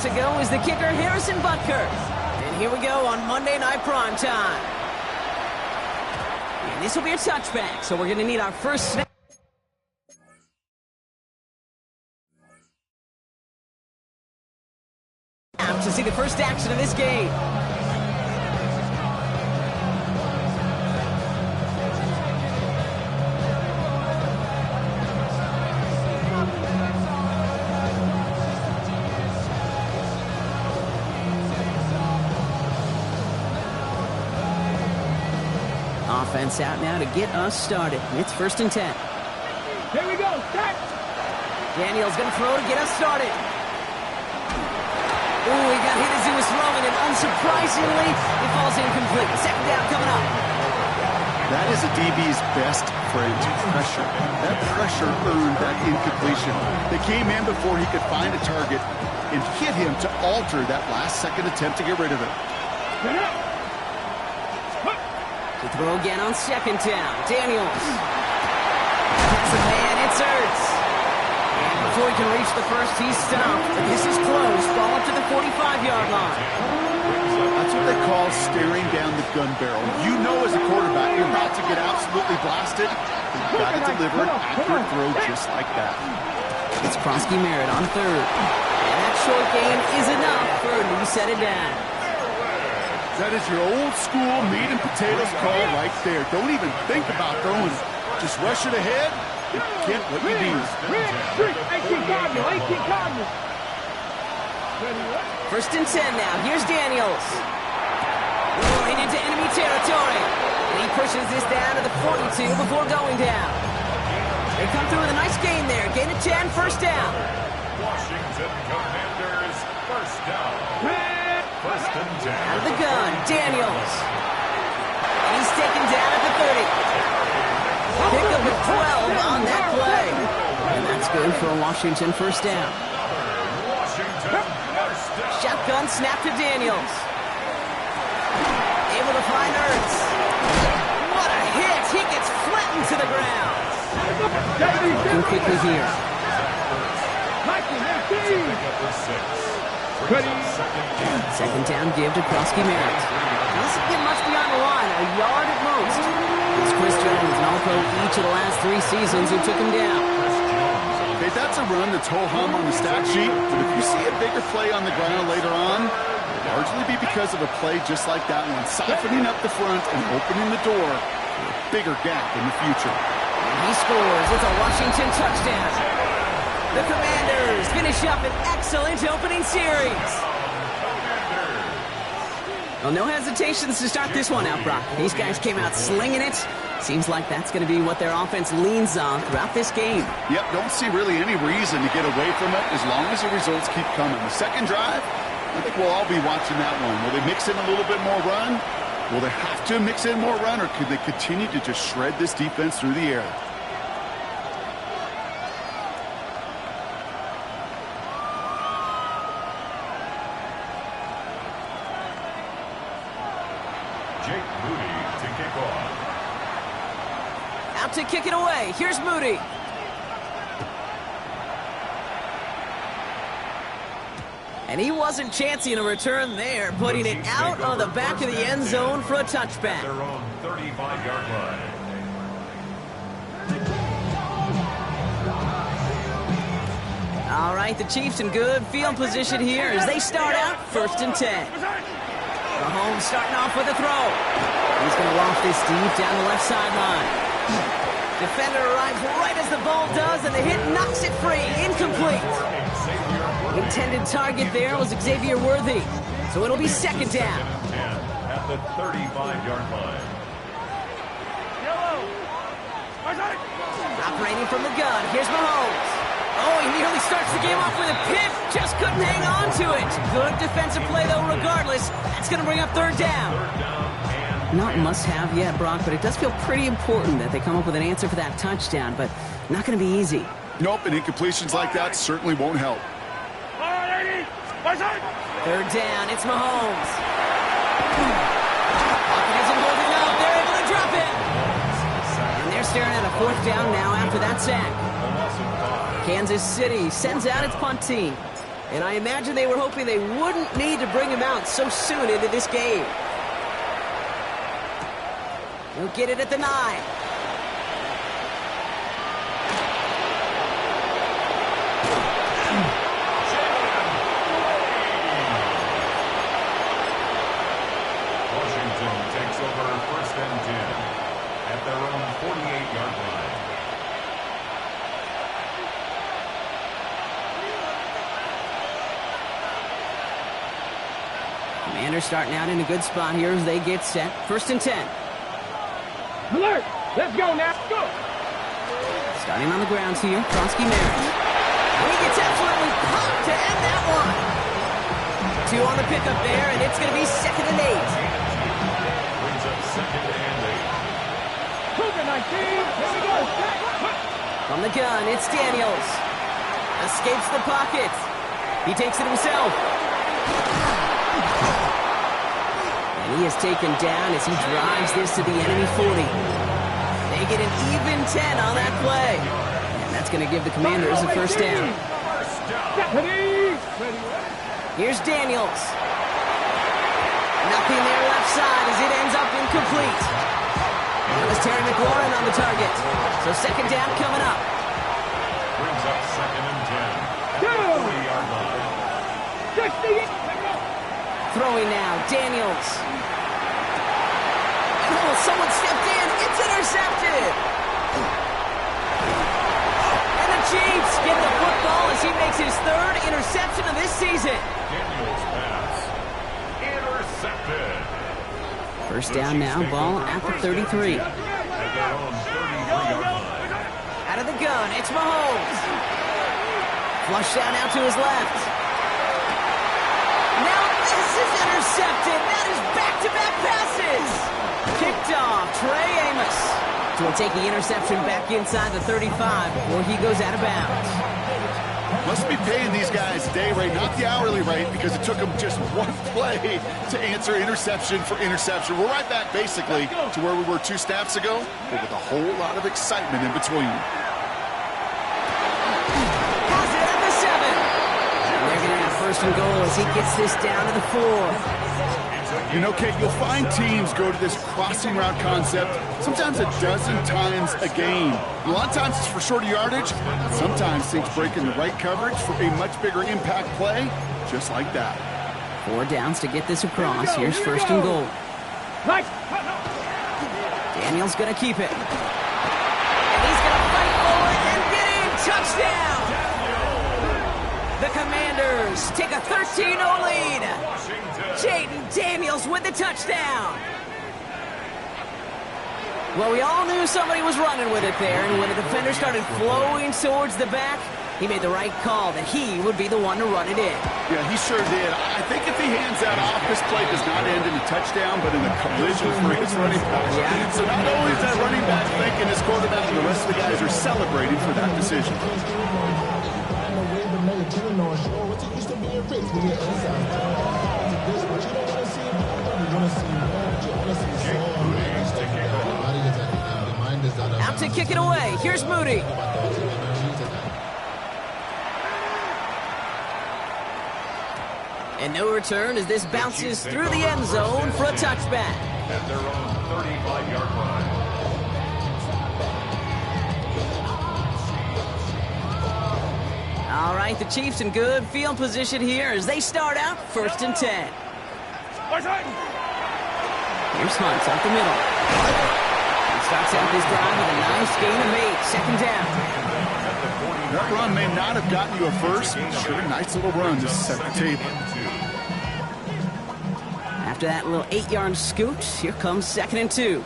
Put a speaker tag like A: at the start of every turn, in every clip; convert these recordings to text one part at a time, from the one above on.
A: minutes ago is the kicker Harrison Butker. And here we go on Monday Night Primetime. And this will be a touchback, so we're going to need our first snap. To see the first action of this game. Offense out now to get us started. It's 1st and 10.
B: Here we go. Start.
A: Daniels going to throw to get us started. Ooh, he got hit as he was throwing, and unsurprisingly, it falls incomplete. 2nd down coming up.
C: That is a DB's best friend, pressure. That pressure earned that incompletion. They came in before he could find a target and hit him to alter that last-second attempt to get rid of it.
A: To throw again on 2nd down. Daniels. That's a man. It's Ertz. And before he can reach the first, he's stopped. But this is close. Ball up to the 45-yard line.
C: That's what they call staring down the gun barrel. You know as a quarterback you're about to get absolutely blasted. You've got to deliver an accurate throw just like that.
A: It's Krosky Merritt on 3rd. And that short gain is enough for a new set of down.
C: That is your old school meat and potatoes call right there. Don't even think about throwing. Just rush it ahead and get what you need.
B: 18 Cardinals.
A: 1st and 10 now. Here's Daniels. Rolling into enemy territory. And he pushes this down to the 42 before going down. They come through with a nice gain there. Gain of 10, 1st down.
D: Washington Commanders, 1st down. 1st and 10.
A: Out of the gun, Daniels. And he's taken down at the 30. Pick up a 12 on that play. And that's good for a Washington 1st down.
D: Washington, 1st down.
A: Shotgun snap to Daniels. Able to find Ertz. What a hit! He gets flattened to the ground. Looking quickly here. Second down give to Krosky Merritt. Doesn't get much beyond the line, a yard at most. It's Chris Jones and all-pro each of the last 3 seasons who took him down.
C: Okay, that's a run that's ho-hum on the stat sheet, but if you see a bigger play on the ground later on, it'll largely be because of a play just like that one, softening up the front and opening the door for a bigger gap in the future.
A: And he scores. It's a Washington touchdown. The Commanders finish up an excellent opening series. Well, no hesitations to start this one out, Brock. These guys came out slinging it. Seems like that's going to be what their offense leans on throughout this game.
C: Yep, don't see really any reason to get away from it as long as the results keep coming. The second drive, I think we'll all be watching that one. Will they mix in a little bit more run? Will they have to mix in more run, or could they continue to just shred this defense through the air?
D: Jake Moody to kick off.
A: Out to kick it away. Here's Moody. And he wasn't chancing a return there, putting it out on the back of the end zone for a touchback.
D: Their own 35-yard line.
A: All right, the Chiefs in good field position here as they start out 1st and 10. Mahomes starting off with a throw. He's going to loft this deep down the left sideline. Defender arrives right as the ball does, and the hit knocks it free. Incomplete. Intended target there was Xavier Worthy. So it'll be 2nd down.
D: At the 35-yard line.
A: Operating from the gun. Here's Mahomes. Oh, he nearly starts the game off with a pick. Just couldn't hang on to it. Good defensive play, though, regardless. That's going to bring up 3rd down. Not must-have yet, Brock, but it does feel pretty important that they come up with an answer for that touchdown, but not going to be easy.
C: Nope, and incompletions like that certainly won't help.
A: 3rd down, it's Mahomes. Pocket isn't holding up. They're able to drop it. And they're staring at a 4th down now after that sack. Kansas City sends out its punt team. And I imagine they were hoping they wouldn't need to bring him out so soon into this game. He'll get it at the 9.
D: Washington takes over 1st and 10 at their own 48-yard line.
A: Commanders starting out in a good spot here as they get set. 1st and 10.
B: Alert! Let's go now. Go!
A: Starting on the grounds here, Kronsky Merritt. And he gets absolutely popped to end that one. 2 on the pickup there, and it's going to be 2nd and 8.
D: Brings up 2nd and 8.
B: Cougar 19. Here we go.
A: From the gun, it's Daniels. Escapes the pocket. He takes it himself. And he is taken down as he drives this to the enemy 40. They get an even 10 on that play. And that's going to give the Commanders a 1st down.
B: Ready?
A: Here's Daniels. Nothing there left side as it ends up incomplete. That was Terry McLaurin on the target. So 2nd down coming up.
D: Brings up 2nd and 10 at the 40-yard line.
B: 60.
A: Throwing now, Daniels. Oh, someone stepped in. It's intercepted. And the Chiefs get the football as he makes his 3rd interception of this season.
D: Daniels pass. Intercepted.
A: 1st down now, ball at the 33.
D: At their own 33-yard line.
A: Out of the gun, it's Mahomes. Flush down out to his left. Now this is intercepted. That is back-to-back passes. Kicked off, Trey Amos. So we'll take the interception back inside the 35 before he goes out of bounds.
C: Must be paying these guys day rate, not the hourly rate, because it took them just one play to answer interception for interception. We're right back, basically, to where we were 2 snaps ago, but with a whole lot of excitement in between.
A: Has it at the 7. And they're going to have 1st and goal as he gets this down to the 4.
C: You know, Kate, you'll find teams go to this crossing route concept sometimes a dozen times a game. A lot of times it's for shorter yardage. Sometimes teams break in the right coverage for a much bigger impact play, just like that.
A: 4 downs to get this across. Here's 1st and goal. Daniels going to keep it. And he's going to fight forward and get in. Touchdown! The Commanders take a 13-0 lead. Jayden Daniels with the touchdown. Well, we all knew somebody was running with it there, and when the defender started flowing towards the back, he made the right call that he would be the one to run it in.
C: Yeah, he sure did. I think if he hands that off, this play does not end in a touchdown, but in a collision for his running back.
A: Yeah.
C: So not only is that running back thanking his quarterback, the rest of the guys are celebrating for that decision.
A: Out to kick it away. Here's Moody. And no return as this bounces through the end zone for a touchback.
D: At their own 35-yard line.
A: All right, the Chiefs in good field position here as they start out 1st and 10. Here's Hunt up the middle. He starts out this drive with a nice gain of 8, 2nd down.
C: That run may not have gotten you a first, but sure, a nice little run to set the table.
A: After that little 8-yard scoot, here comes 2nd and 2.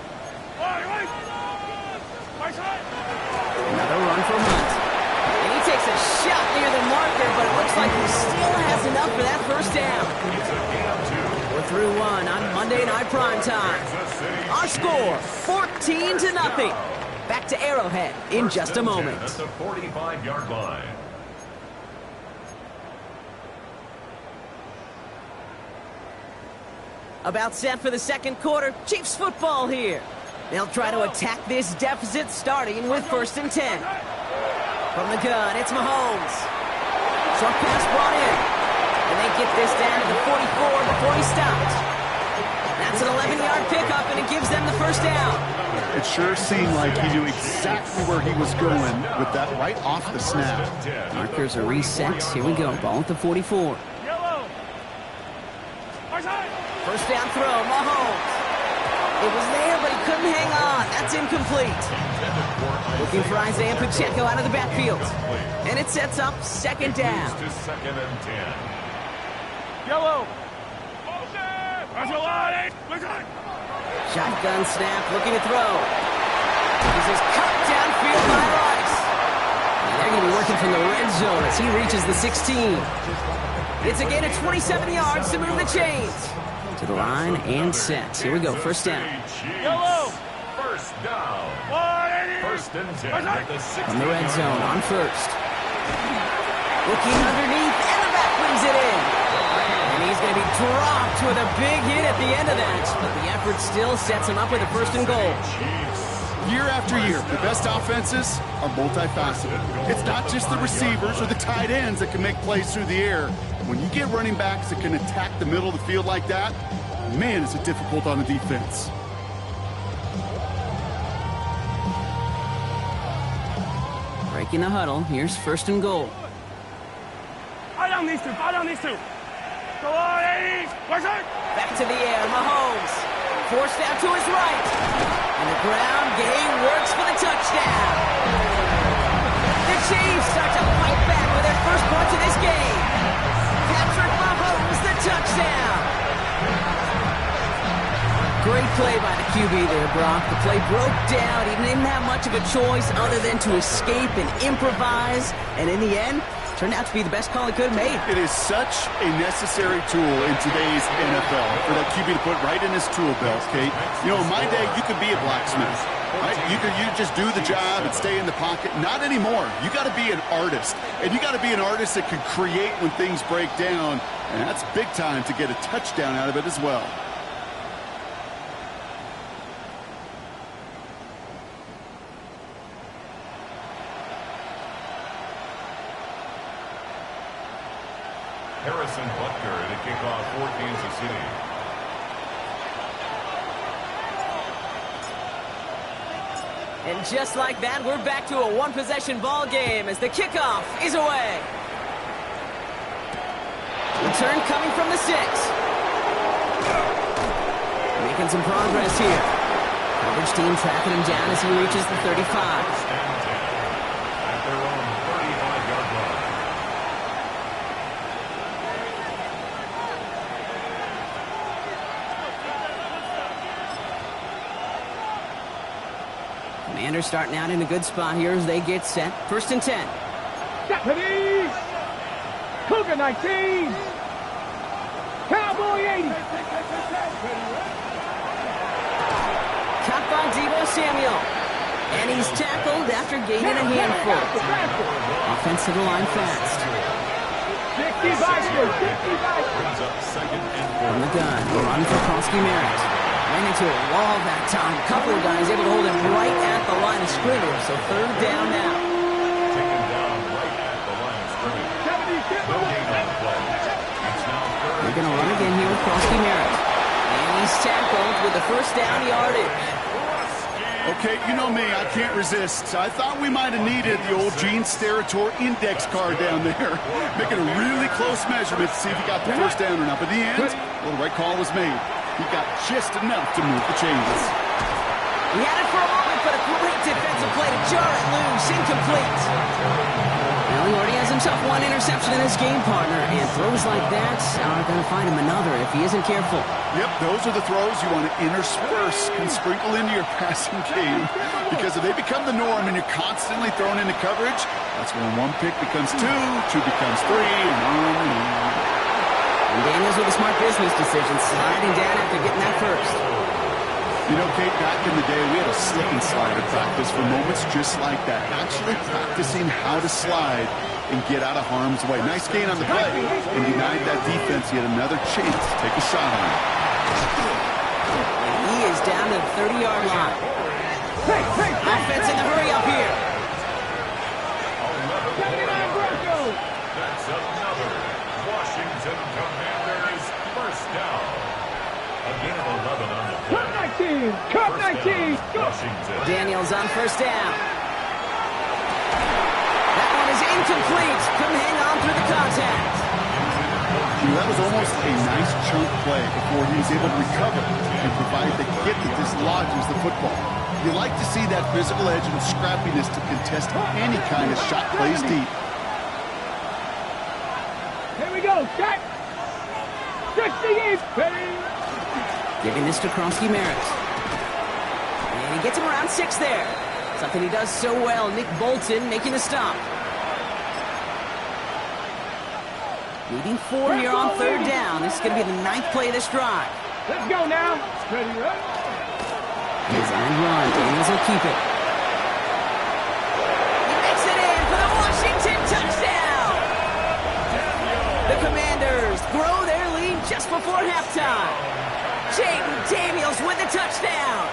A: Another run for Hunt. And he takes a shot near the marker, but it looks like he still has enough for that 1st down. We're through 1 on Monday Night Primetime. Our score, 14-0. Back to Arrowhead in just a moment.
D: At the 45-yard line.
A: About set for the 2nd quarter. Chiefs football here. They'll try to attack this deficit starting with 1st and 10. From the gun, it's Mahomes. Short pass brought in. They get this down to the 44 before he stopped. That's an 11-yard pickup, and it gives them the first down.
C: It sure seemed like he knew exactly where he was going with that right off the snap.
A: Markers are reset. Here we go. Ball at the 44. First down throw, Mahomes. It was there, but he couldn't hang on. That's incomplete. Looking for Isaiah Pacheco out of the backfield. And it sets up second down.
D: To second and 10.
B: Yellow.
A: Shotgun snap, looking to throw. This is cut downfield by Rice. And they're going to be working from the red zone as he reaches the 16. It's a gain of 27 yards to move the chains. To the line and set. Here we go, first down.
B: Yellow.
D: First down. First and 10 at the 16.
A: From the red zone on first. Looking underneath, and the back brings it in. And he's going to be dropped with a big hit at the end of that. But the effort still sets him up with a first and goal.
C: Year after year, the best offenses are multifaceted. It's not just the receivers or the tight ends that can make plays through the air. When you get running backs that can attack the middle of the field like that, man, is it difficult on the defense.
A: Breaking the huddle. Here's first and goal.
B: Fall down these two. Go on, 80.
A: Back to the air, Mahomes. Forced out to his right. And the ground game works for the touchdown. The Chiefs start to fight back with their first points of this game. Patrick Mahomes, the touchdown. Great play by the QB there, Brock. The play broke down. He didn't have much of a choice other than to escape and improvise. And in the end, turned out to be the best call he could have made.
C: It is such a necessary tool in today's NFL for that QB to put right in his tool belt, Kate. You know, in my day, you could be a blacksmith, right? You could just do the job and stay in the pocket. Not anymore. You got to be an artist, and you got to be an artist that can create when things break down, and that's big time to get a touchdown out of it as well.
D: Harrison Butker to kick off for Kansas City.
A: And just like that, we're back to a one-possession ball game as the kickoff is away. Return coming from the 6. Making some progress here. Coverage team tracking him down as he reaches the 35.
D: At their own 35-yard line.
A: Commanders starting out in a good spot here as they get set. First and 10.
B: Deputies. Cougar 19. Cowboy 80.
A: Caught by Deebo Samuel. And he's tackled after gaining a handful. Offense to the line fast.
B: 60 Vikings. 60 Vikings.
D: Brings up second and 4.
A: From the gun, run for Prosky Merritt. Ran into a wall that time. A couple of guys able to hold him right at the line of scrimmage. So third down now.
D: Taken down right at the line of scrimmage. No gain on the play. It's now third.
A: They're going to run again here with Prosky Merritt. And he's tackled with the first down yardage.
C: Okay, you know me, I can't resist. I thought we might have needed the old Gene Steratore index card down there. Making a really close measurement to see if he got the first down or not. But in the end, well, the right call was made. He got just enough to move the chains.
A: He had it for a moment, but a great defensive play to jar it loose. Incomplete. Well, he already has himself one interception in his game, partner. And throws like that are going to find him another if he isn't careful.
C: Yep, those are the throws you want to intersperse and sprinkle into your passing game. Because if they become the norm and you're constantly thrown into coverage, that's when one pick becomes two, two becomes three, and on and on.
A: And Daniels with a smart business decision, sliding down after getting that first.
C: You know, Kate, back in the day, we had a slip and slide at practice for moments just like that. Actually practicing how to slide and get out of harm's way. Nice gain on the play and denied that defense yet another chance to take a shot on him.
A: And he is down to the 30-yard line. Offense in the hurry up here.
D: That's another Washington
A: on first down. That one is incomplete. Couldn't hang on through the contact.
C: That was almost a nice chunk play before he was able to recover and provide the hit that dislodges the football. You like to see that physical edge and scrappiness to contest any kind of shot plays deep.
B: Here we go, check. 68, ready.
A: Giving this to Kronsky-Merritt. And he gets him around 6 there. Something he does so well. Nick Bolton making the stop. Needing 4 here on third down. This is going to be the 9th play of this drive.
B: Let's go now. Ready, ready.
A: Design run. Daniels will keep it. He makes it in for the Washington touchdown. The Commanders grow their lead just before halftime. Jaden Daniels with the touchdown.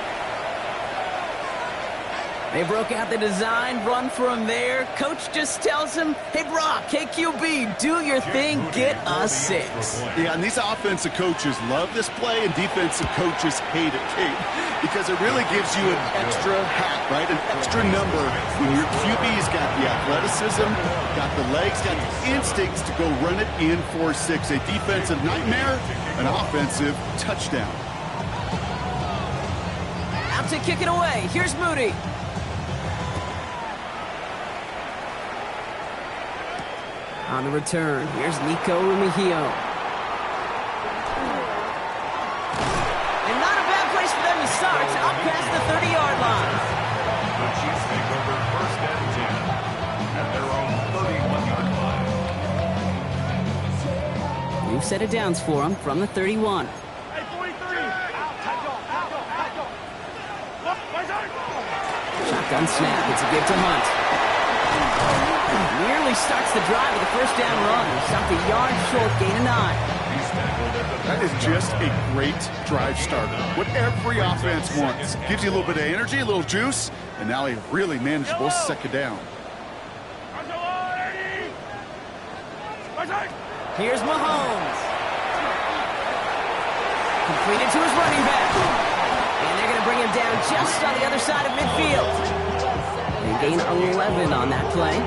A: They broke out the design run from there. Coach just tells him, hey, Brock, hey, QB, do your thing, get us 6.
C: Yeah, and these offensive coaches love this play, and defensive coaches hate it, Kate, because it really gives you an extra hat, right, an extra number when your QB's got the athleticism, got the legs, got the instincts to go run it in for 6. A defensive nightmare, an offensive touchdown.
A: Out to kick it away. Here's Moody. On the return, here's Nico Rumihio. And not a bad place for them to start, up past the 30-yard line.
D: The Chiefs take over first and 10 at their own 31-yard line.
A: New set of downs for them from the 31.
B: Hey, 43. Out.
A: Shotgun snap, it's a give to Hunt. Nearly starts the drive with a first down run. Stopped a yard short, gain of 9.
C: That is just a great drive starter. What every offense wants. Gives you a little bit of energy, a little juice, and now a really manageable second down.
A: Here's Mahomes. Completed to his running back. And they're going to bring him down just on the other side of midfield. They gain 11 on that play.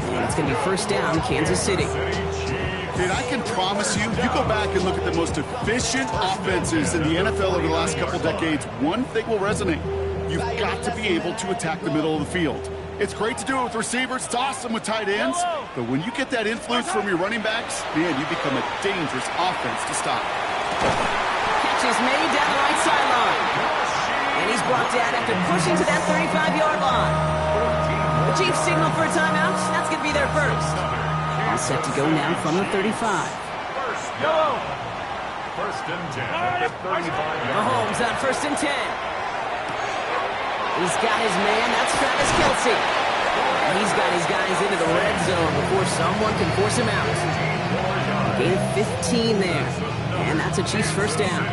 A: And it's going to be first down, Kansas City.
C: Dude, I can promise you, you go back and look at the most efficient offenses in the NFL over the last couple decades, one thing will resonate. You've got to be able to attack the middle of the field. It's great to do it with receivers. It's awesome with tight ends. But when you get that influence from your running backs, man, you become a dangerous offense to stop.
A: Catch is made down the right sideline. And he's brought down after pushing to that 35-yard line. The Chiefs signal for a timeout. That's going to be their first. All set to go now from the 35.
D: First and 10 at the 35-yard line.
A: Mahomes on first and 10. He's got his man. That's Travis Kelce. And he's got his guys into the red zone before someone can force him out. Gain of 15 there. And that's a Chiefs first down.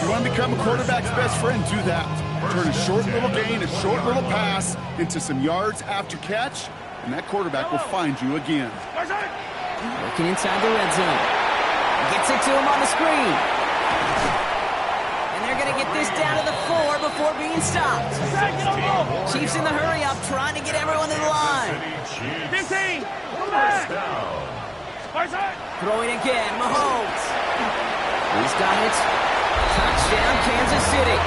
C: You want to become a quarterback's best friend, do that. Turn a short little gain, a short little pass into some yards after catch, and that quarterback will find you again.
A: Working inside the red zone. Gets it to him on the screen. And they're going to get this down to the 4 before being stopped. Chiefs in the hurry up, trying to get everyone to the line.
B: 15.
A: Throwing again, Mahomes. He's got it. Touchdown, Kansas City.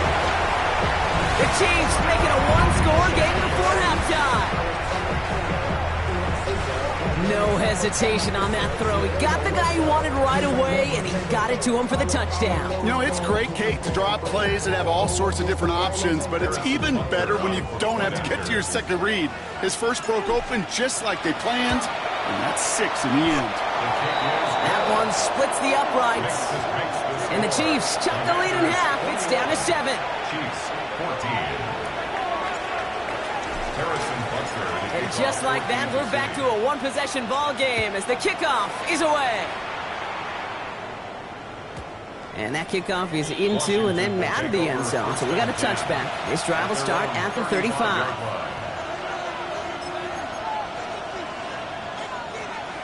A: The Chiefs making a one-score game before halftime. No hesitation on that throw. He got the guy he wanted right away, and he got it to him for the touchdown.
C: You know, it's great, Kate, to draw up plays and have all sorts of different options, but it's even better when you don't have to get to your second read. His first broke open just like they planned, and that's 6 in the end.
A: That one splits the uprights. And the Chiefs chop the lead in half. It's down to 7.
D: Chiefs 14. Harrison Butker.
A: And just like that, we're back to a one-possession ball game as the kickoff is away. And that kickoff is into and then out of the end zone. So we got a touchback. This drive will start at the 35.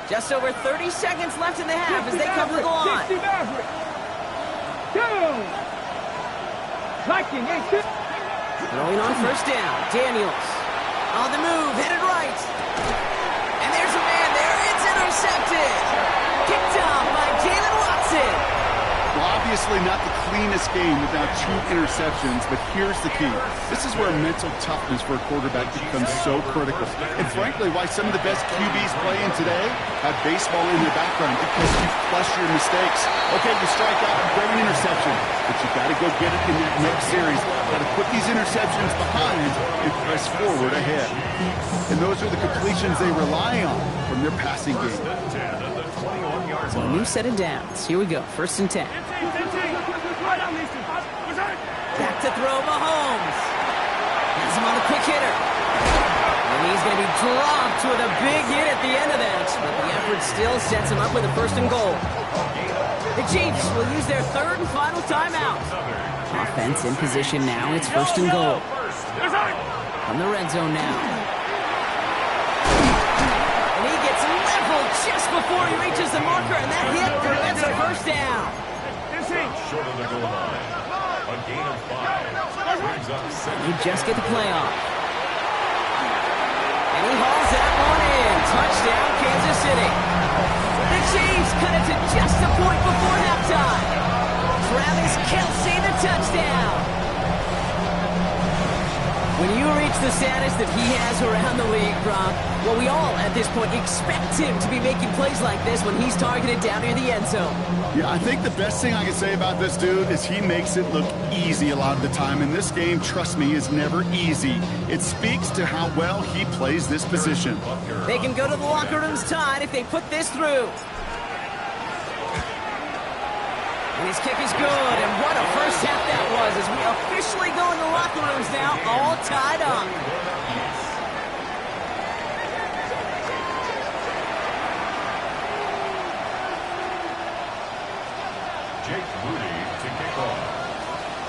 A: Just over 30 seconds left in the half as they come to the line.
B: 60 Maverick. 2. Viking 8.
A: Throwing on first down. Daniels on the move, headed right. And there's a man there. It's intercepted. Picked off by Jalen Watson.
C: Well, obviously not the cleanest game without 2 interceptions, but here's the key. This is where mental toughness for a quarterback becomes so critical. And frankly, why some of the best QBs playing today have baseball in their background, because you flush your mistakes. Okay, you strike out a great interception, but you got to go get it in that next series. Got to put these interceptions behind and press forward ahead. And those are the completions they rely on from their passing game.
A: So a new set of downs. Here we go. First and 10. Back to throw Mahomes. Has him on the quick hitter. And he's going to be dropped with a big hit at the end of that. But the effort still sets him up with a first and goal. The Chiefs will use their third and final timeout. Offense in position now. It's first and goal. From the red zone now. And he gets leveled just before he reaches the marker, and that hit prevents a first down.
D: Short of the goal line. A gain of 5. Brings up 7.
A: You just get the play off. And he hauls that one in. Touchdown, Kansas City. The Chiefs cut it to just a point before halftime. Travis Kelce, the touchdown. When you reach the status that he has around the league, Brock, well, we all at this point expect him to be making plays like this when he's targeted down near the end zone.
C: Yeah, I think the best thing I can say about this dude is he makes it look easy a lot of the time. And this game, trust me, is never easy. It speaks to how well he plays this position.
A: They can go to the locker rooms tied if they put this through. And his kick is good, and what a first half that was as we officially go in the locker rooms now, all tied up.
D: Jake Moody to kick off.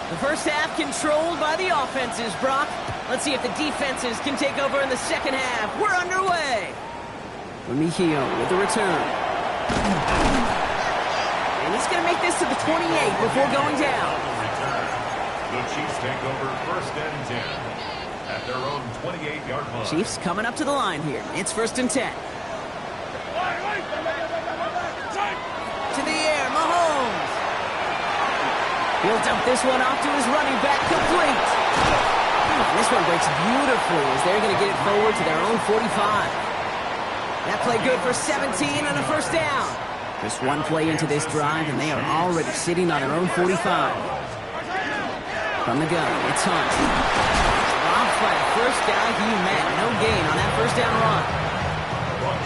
A: The first half controlled by the offenses, Brock. Let's see if the defenses can take over in the second half. We're underway. Remigio with the return. And he's going to make this to the 28 before going down.
D: The Chiefs take over first and 10 at their own 28-yard line.
A: Chiefs coming up to the line here. It's first and 10. To the air, Mahomes. He'll dump this one off to his running back, complete. And this one breaks beautifully as they're going to get it forward to their own 45. That play good for 17 and a first down. Just one play into this drive, and they are already sitting on their own 45. From the gun, it's Hunt. Dropped by the first guy he met. No gain on that first down run.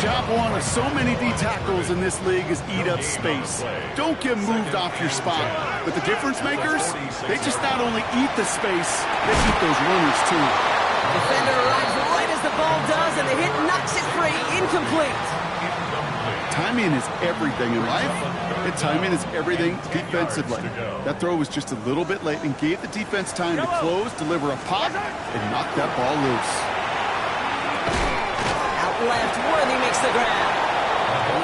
C: Job one of so many D tackles in this league is eat up space. Don't get moved off your spot. But the difference makers, they just not only eat the space, they eat those runners too.
A: Defender arrives right as the ball does, and the hit knocks it free. Incomplete.
C: Timing is everything in life, and timing is everything defensively. That throw was just a little bit late and gave the defense time to close, deliver a pop, and knock that ball loose.
A: Out left, Worthy makes the grab.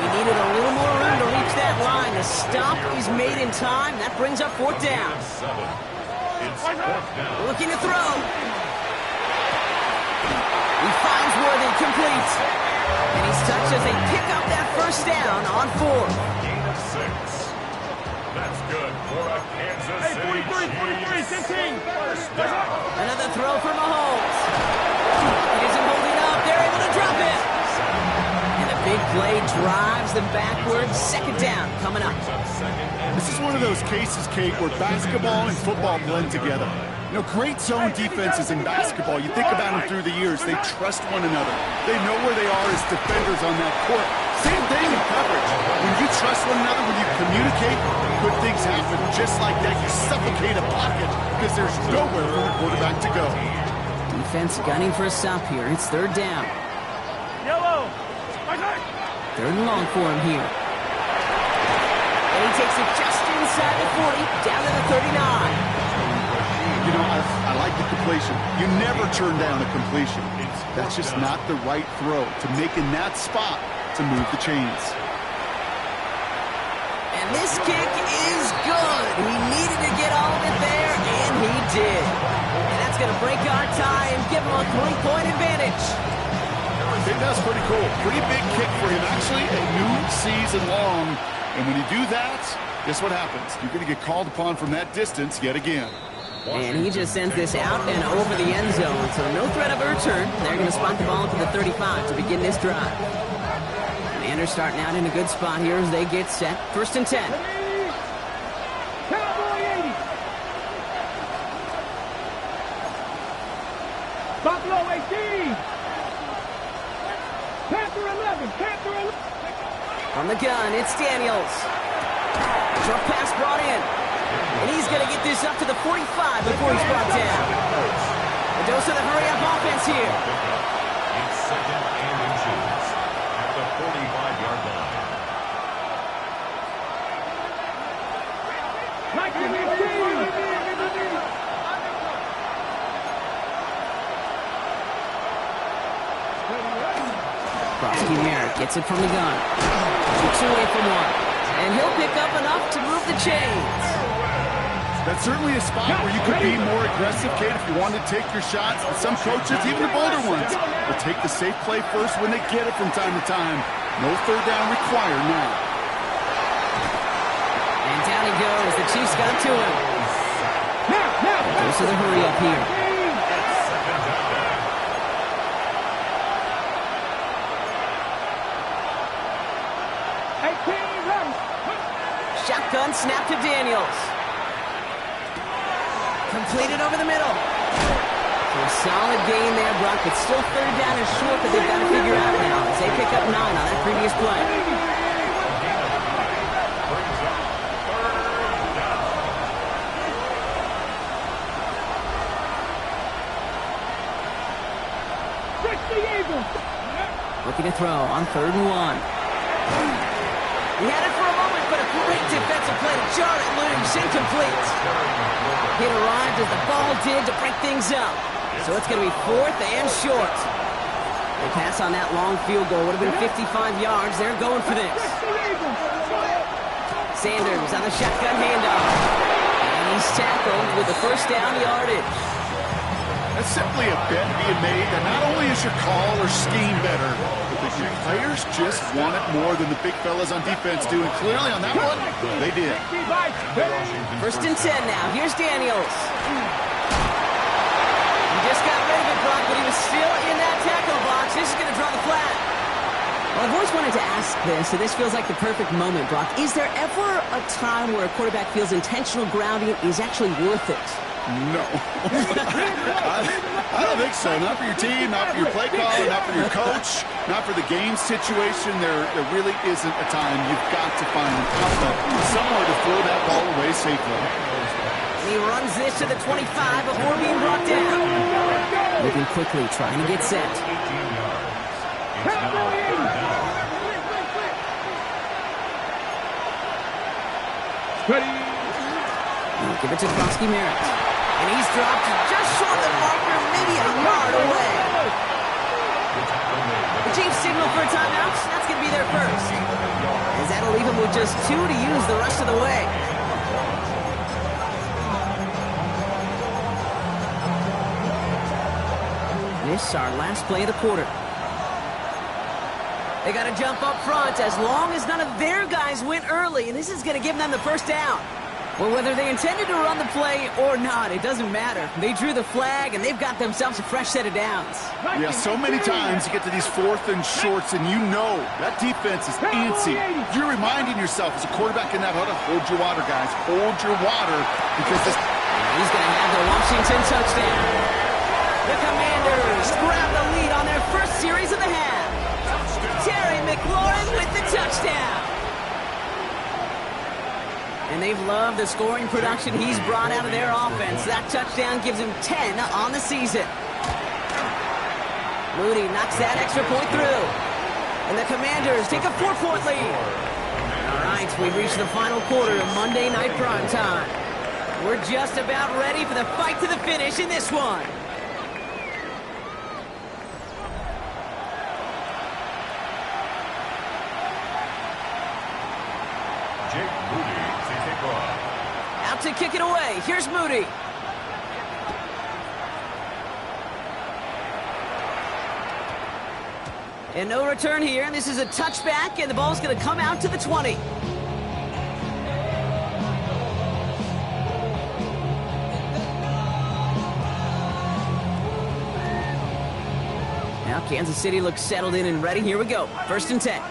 A: He needed a little more room to reach that line. The stop is made in time. That brings up fourth down. Looking to throw. He finds Worthy, complete. And he's touched as they pick up that first down on fourth.
D: Gain of 6. That's good for a Kansas City
B: 43, 15.
D: First down.
A: Another throw for Mahomes. He isn't holding up. They're able to drop it. And the big play drives them backwards. Second down coming up.
C: This is one of those cases, Kate, where basketball and football blend together. You know, great zone defenses in basketball, you think about them through the years, they trust one another. They know where they are as defenders on that court. Same thing in coverage. When you trust one another, when you communicate, good things happen. Just like that, you suffocate a pocket because there's nowhere for the quarterback to go.
A: Defense gunning for a stop here. It's third down.
B: Yellow.
A: Third and long for him here. And he takes it just inside the 40, down to the 39.
C: You know, I like the completion. You never turn down a completion. That's just not the right throw to make in that spot to move the chains.
A: And this kick is good. He needed to get all of it there, and he did. And that's That's going to break our tie and give him a 3-point advantage.
C: I think that's pretty cool. Pretty big kick for him. Actually, a new season long. And when you do that, guess what happens? You're going to get called upon from that distance yet again.
A: And he just sends this out and over the end zone. So no threat of a return. They're going to spot the ball to the 35 to begin this drive. Commanders starting out in a good spot here as they get set. 1st and 10.
B: Buffalo 18. Panther 11. Panther 11.
A: From the gun, it's Daniels. Short pass brought in. And he's going to get this up to the 45 before he's brought down. A dose of the hurry-up offense here.
D: It's 2nd and inches at the 45-yard line.
A: Broski Merritt gets it from the gun. Shoots away from one. And he'll pick up enough to move the chains.
C: That's certainly a spot where you could be more aggressive, Kate, if you wanted to take your shots. But some coaches, even the bolder ones, will take the safe play first when they get it from time to time. No 3rd down required now.
A: And down he goes. The Chiefs got to him. Goes to the hurry up here. Shotgun snap to Daniels. Completed over the middle. So a solid gain there, Brock, but still 3rd down and short that they've got to figure out now as they pick up 9 on that previous play. Looking to throw on 3rd and 1. He had it for a moment, but a great defensive play to jar it loose. Incomplete. It arrived as the ball did to break things up. So it's going to be 4th and short. The pass on that long field goal would have been 55 yards. They're going for this. Sanders on the shotgun handoff. And he's tackled with the 1st down yardage.
C: That's simply a bet being made that not only is your call or scheme better, but that your players just want it more than the big fellas on defense do. And clearly on that one, they did.
A: 1st and 10 now. Here's Daniels. He just got rid of it, Brock, but he was still in that tackle box. This is going to draw the flag. Well, I've always wanted to ask this, so this feels like the perfect moment, Brock. Is there ever a time where a quarterback feels intentional grounding is actually worth it?
C: No. I don't think so. Not for your team, not for your play caller, not for your coach, not for the game situation. There really isn't a time. You've got to find an outlet somewhere to throw that ball away safely.
A: He runs this to the 25 before being brought down. Moving quickly, trying to get set.
D: It's now 3rd down.
A: Give it to Broski Merritt. And he's dropped just short of the marker, maybe a yard away. The Chiefs signal for a timeout. That's going to be their first. As that'll leave him with just 2 to use the rest of the way. This is our last play of the quarter. They got to jump up front as long as none of their guys went early, and this is going to give them the 1st down. Well, whether they intended to run the play or not, it doesn't matter. They drew the flag, and they've got themselves a fresh set of downs.
C: Yeah, so many times you get to these 4th and shorts, and you know that defense is antsy. You're reminding yourself as a quarterback in that huddle, hold your water, guys. Hold your water, because this...
A: He's going to have the Washington touchdown. The Commanders grab the lead on their first series of the half. Terry McLaurin with the touchdown. And they've loved the scoring production he's brought out of their offense. That touchdown gives him 10 on the season. Moody knocks that extra point through. And the Commanders take a 4-point lead. All right, we've reached the final quarter of Monday Night Primetime. We're just about ready for the fight to the finish in this one.
D: Jake Moody to kick off.
A: Out to kick it away. Here's Moody. And no return here. This is a touchback, and the ball's going to come out to the 20. Now Kansas City looks settled in and ready. Here we go. 1st and 10.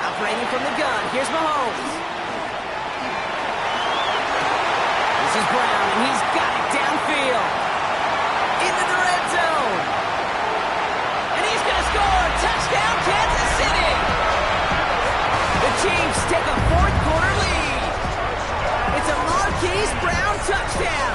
A: Operating from the gun. Here's Mahomes. This is Brown, and he's got it downfield. Into the red zone. And he's going to score. Touchdown, Kansas City. The Chiefs take a 4th quarter lead. It's a Marquise Brown touchdown.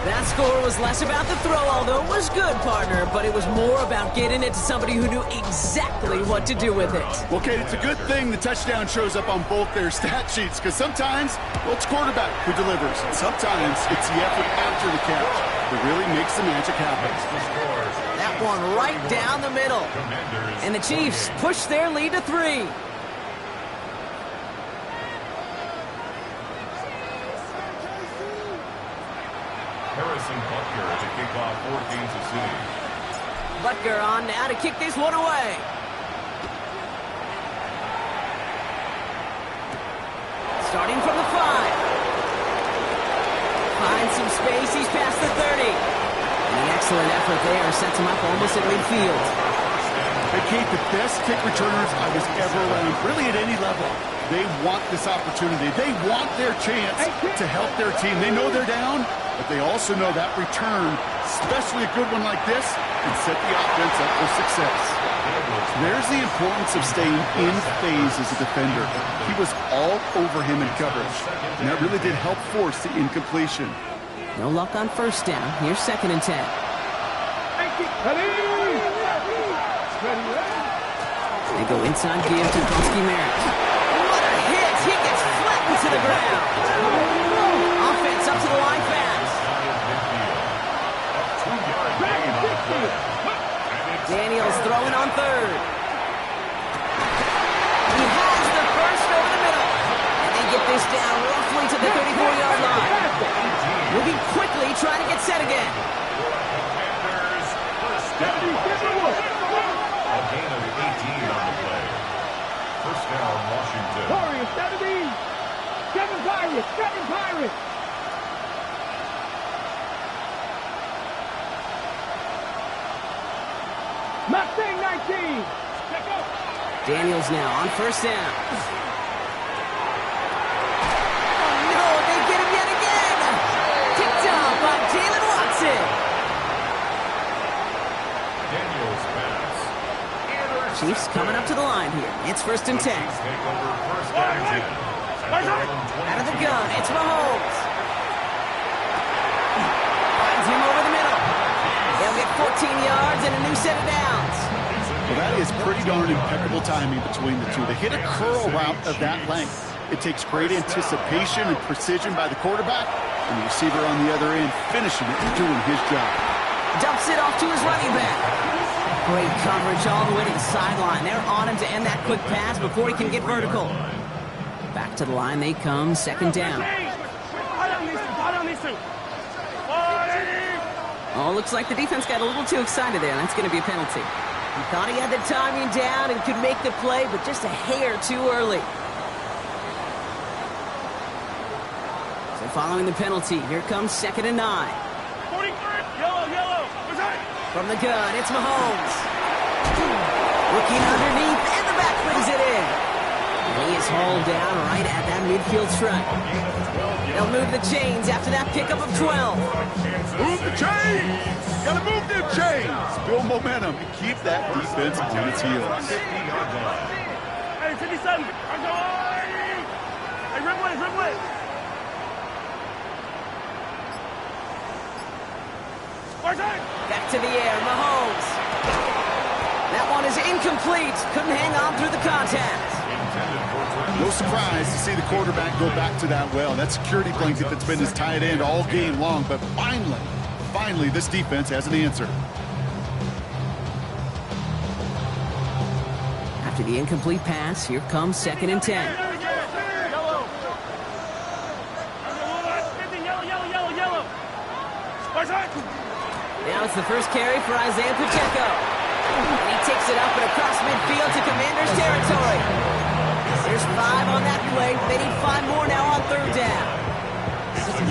A: That score was less about the throw, although it was good, partner, but it was more about getting it to somebody who knew exactly what to do with it.
C: Well, Kate, it's a good thing the touchdown shows up on both their stat sheets, because sometimes, well, it's quarterback who delivers, and sometimes it's the effort after the catch that really makes the magic happen.
A: That one right down the middle. And the Chiefs push their lead to 3.
D: Harrison Butker to kick off for Kansas City.
A: Butker on now to kick this one away. Starting from the 5. Finds some space. He's past the 30. And an excellent effort there sets him up almost at midfield.
C: Hey, Kate, the best kick returners I was ever around, really at any level. They want this opportunity. They want their chance to help their team. They know they're down, but they also know that return, especially a good one like this, can set the offense up for success. There's the importance of staying in phase as a defender. He was all over him in coverage, and that really did help force the incompletion.
A: No luck on 1st down. Here's 2nd and 10. They go inside, give to Gronkowski-Merritt. What a hit! He gets flattened to the ground. Offense up to the line fast. Daniels throwing on 3rd. He has the first over the middle. And they get this down roughly to the 34-yard line. Moving quickly, trying to get set again.
D: A gain of 18 on the play. 1st down, Washington.
B: Warriors, 17. 7 Pirates, 7 Pirates. Mustang 19.
A: Daniels now on 1st down. Oh no, they get him yet again. Picked up by Jalen Watson.
D: Daniels pass.
A: Chiefs coming up to the line here. It's 1st and 10.
D: Take over 1st and 10.
A: Out of the gun, it's Mahomes. Finds him over the middle. They'll get 14 yards and a new set of downs.
C: Well, that is pretty darn impeccable timing between the two. To hit a curl route of that length, it takes great anticipation and precision by the quarterback, and the receiver on the other end finishing it and doing his job.
A: Dumps it off to his running back. Great coverage all the way to the sideline. They're on him to end that quick pass before he can get vertical. Back to the line they come, 2nd down. Oh, looks like the defense got a little too excited there. That's going to be a penalty. He thought he had the timing down and could make the play, but just a hair too early. So following the penalty, here comes 2nd and 9.
B: Yellow.
A: From the gun, it's Mahomes. Looking underneath, and the back brings it in. And he is hauled down right at that midfield stripe. They'll move the chains after that pickup of 12.
C: Move the chains! Gotta move them chains! Build momentum and keep that defense on its heels.
B: Hey, 57. Hey, Ripley.
A: Back to the air, Mahomes. That one is incomplete. Couldn't hang on through the contact.
C: No surprise to see the quarterback go back to that well. That security blanket that's been his tight end all game long, but finally, this defense has an answer.
A: After the incomplete pass, here comes 2nd and 10. Now it's the first carry for Isaiah Pacheco. And he takes it up and across midfield to Commanders territory. There's 5 on that play. They need 5 more now on third down.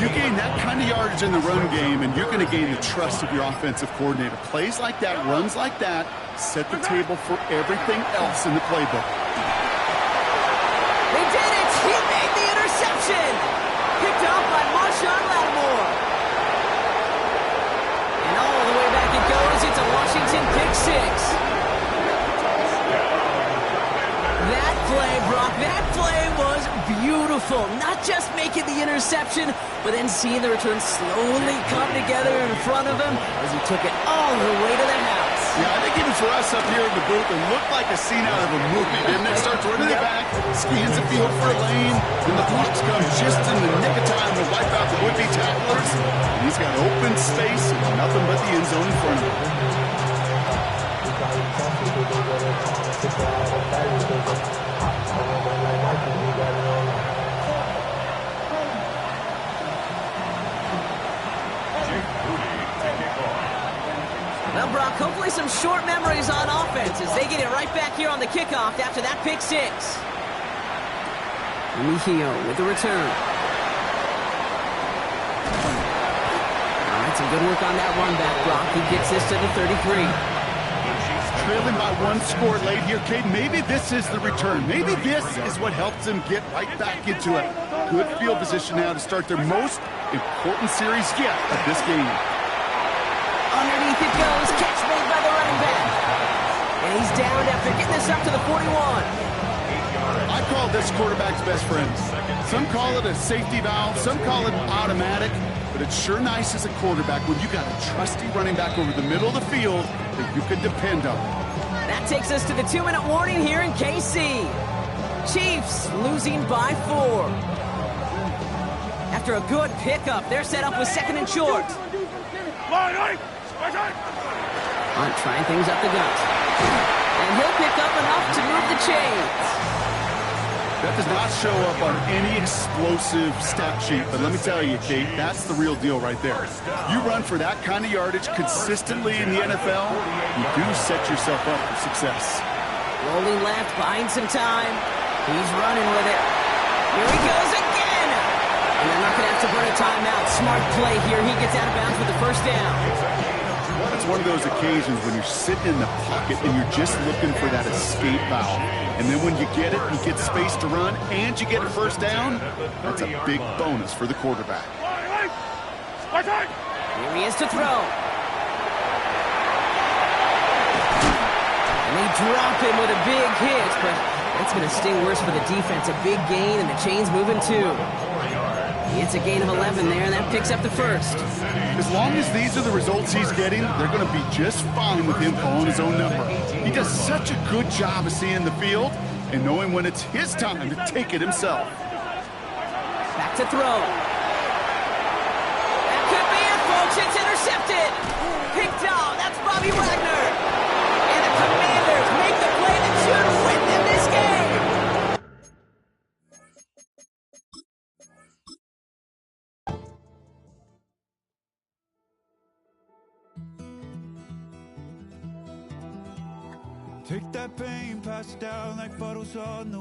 C: You gain that kind of yardage in the run game, and you're going to gain the trust of your offensive coordinator. Plays like that, runs like that, set the table for everything else in the playbook.
A: They did it! He made the interception! Picked off by Marshawn Lattimore. And all the way back it goes. It's a Washington pick 6. That play, Brock, that play was beautiful. Not just making the interception, but then seeing the return slowly come together in front of him as he took it all the way to the house.
C: Yeah, I think even for us up here in the booth, it looked like a scene out of a movie, didn't it? Starts running it back, scans the field for a lane, and the blocks come just in the nick of time to wipe out the would-be tacklers. And he's got open space and nothing but the end zone in front of him.
A: Well, Brock, hopefully some short memories on offense as they get it right back here on the kickoff after that pick 6. Mejio with the return. All right, some good work on that run back, Brock. He gets this to the 33.
C: Trailing by 1 score late here, Cade. Maybe this is the return. Maybe this is what helps them get right back into it. Good field position now to start their most important series yet of this game.
A: Underneath it goes. Catch made by the running back. And he's down after getting this up to the 41.
C: I call this quarterback's best friend. Some call it a safety valve. Some call it automatic. But it's sure nice as a quarterback when you got a trusty running back over the middle of the field that you can depend on.
A: That takes us to the 2-minute warning here in KC. Chiefs losing by 4. After a good pickup, they're set up with 2nd and short. Hunt trying things up the gut. And he'll pick up enough to move the chains.
C: That does not show up on any explosive stat sheet, but let me tell you, Kate, that's the real deal right there. You run for that kind of yardage consistently in the NFL, you do set yourself up for success.
A: Rolling left, buying some time. He's running with it. Here he goes again! And they're not going to have to burn a timeout. Smart play here. He gets out of bounds with the first down.
C: It's one of those occasions when you're sitting in the pocket and you're just looking for that escape valve. And then when you get it, you get space to run, and you get a first down, that's a big bonus for the quarterback.
A: Here he is to throw. And they drop him with a big hit, but that's going to sting worse for the defense. A big gain, and the chain's moving too. It's a gain of 11 there, and that picks up the first.
C: As long as these are the results he's getting, they're going to be just fine with him calling his own number. He does such a good job of seeing the field and knowing when it's his time to take it himself.
A: Back to throw. That could be it, folks. It's intercepted. Picked off. That's Bobby Wagner. And the Commanders make the play that should win them this game.
E: Take that pain, pass it down like puddles on the